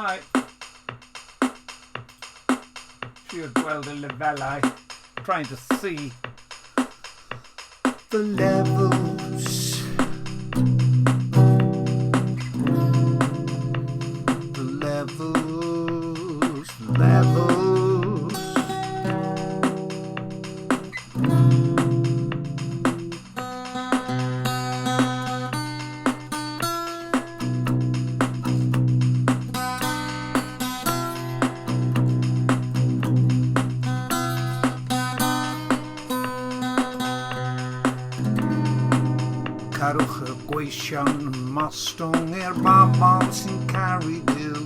Hi. Trio gweld y lefelau. Trying to see the levels. The levels. Carwch y gweision mostwng i'r bobl sy'n caru Duw.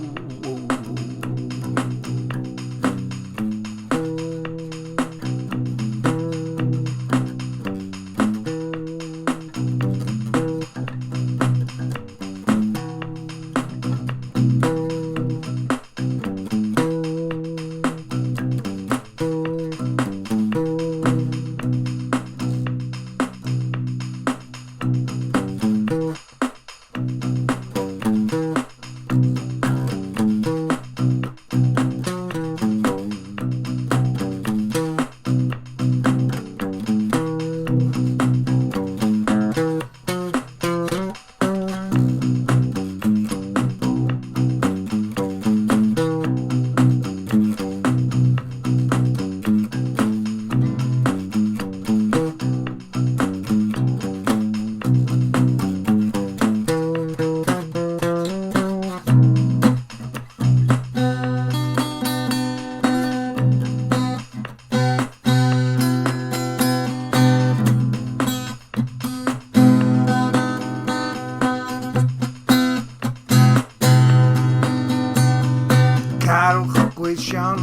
Carwch y gweision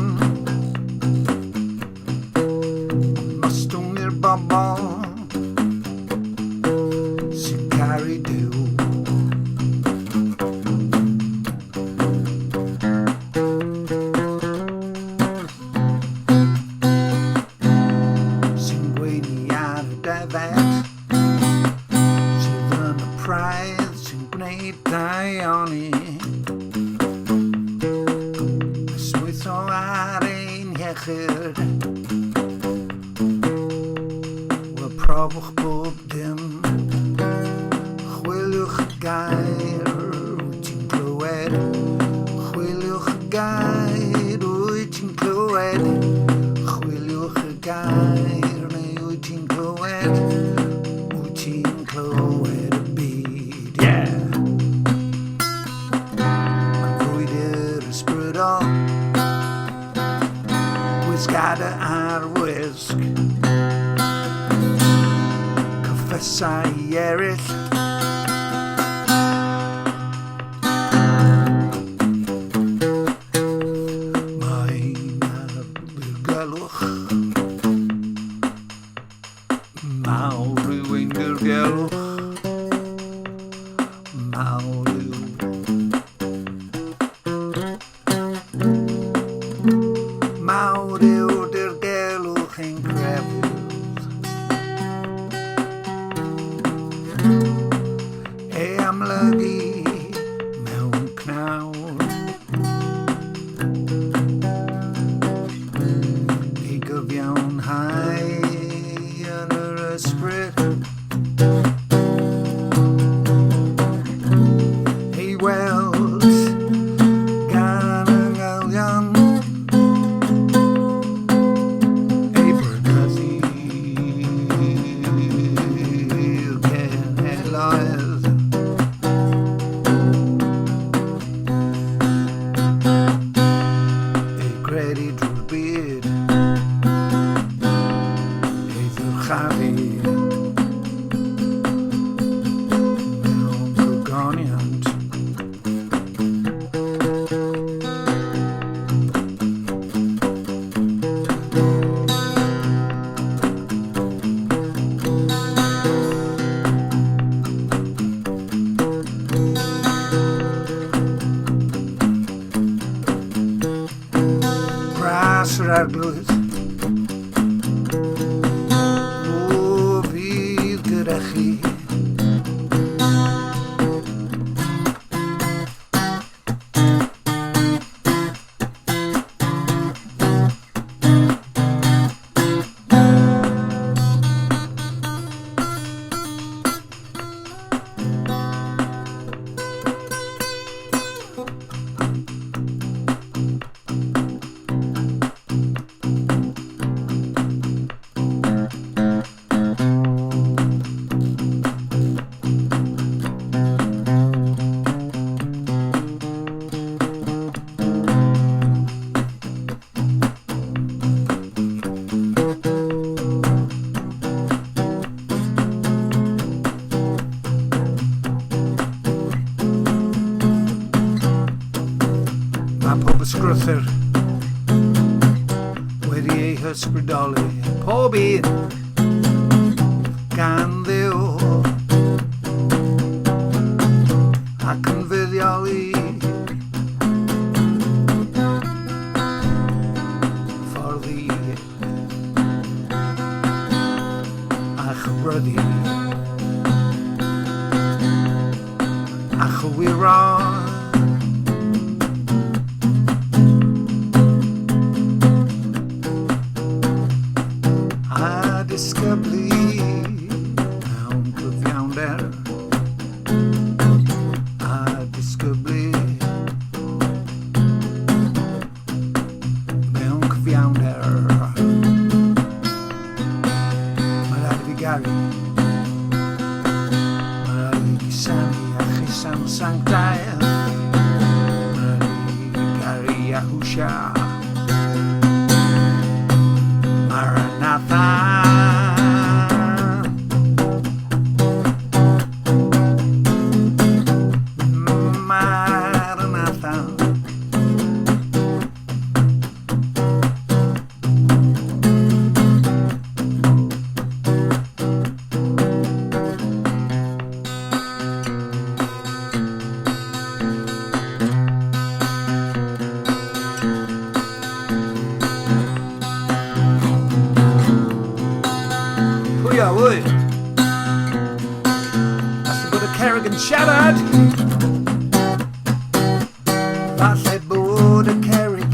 mostwng i'r bobl sy'n caru Duw. Sy'n gweini ar y defaid sydd yn y praidd sy'n gwneud daioni. So ar ein iechyd we profwch bob dim. Chwiliwch y gair wyt ti'n clywed. Chwiliwch y gair wyt ti'n clywed. Chwiliwch y gair neu wyt ti'n clywed. Wyt ti'n clywed y byd, yeah. Yn frwydr ysbrydol Wisgada ar wisg Cyffesau eraill Mae'n dirgelwch Mawr yw ein dirgelwch Mawr yw Mawr yw dirgelwch ein grefydd Ei amlygu mewn cnawr Ei gyfiawnhau yn yr ysbryd Ei weld gan y ngelion Credu drwy'r byd ei ddyrchafu mewn gogoniant Gras yr arglwydd O fydd gyda chi ysgrythur wedi ei hysbrydoli pob un gan Dduw ac yn fuddioli fforddi a chybryddi a chywiro a disgyblu mewn cyfiawnder a disgyblu mewn cyfiawnder. Mae rhaid i fi garu, mae rhaid i gisanu a chisan sanctau, mae rhaid i garu a hwsia Maranatha. Maranatha. Hwya, wy! Falle bod y cerrig yn siarad. Falle bod y cerrig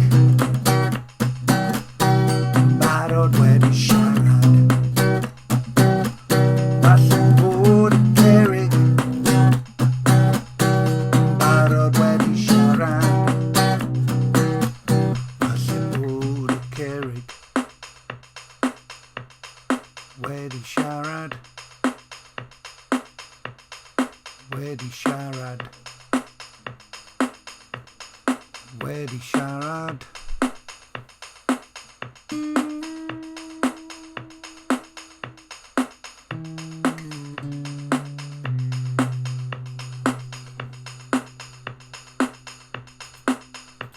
yn barod wedi siarad. Falle bod y cerrig yn barod wedi siarad. Falle bod y cerrig wedi siarad. Wedi siarad. Wedi siarad.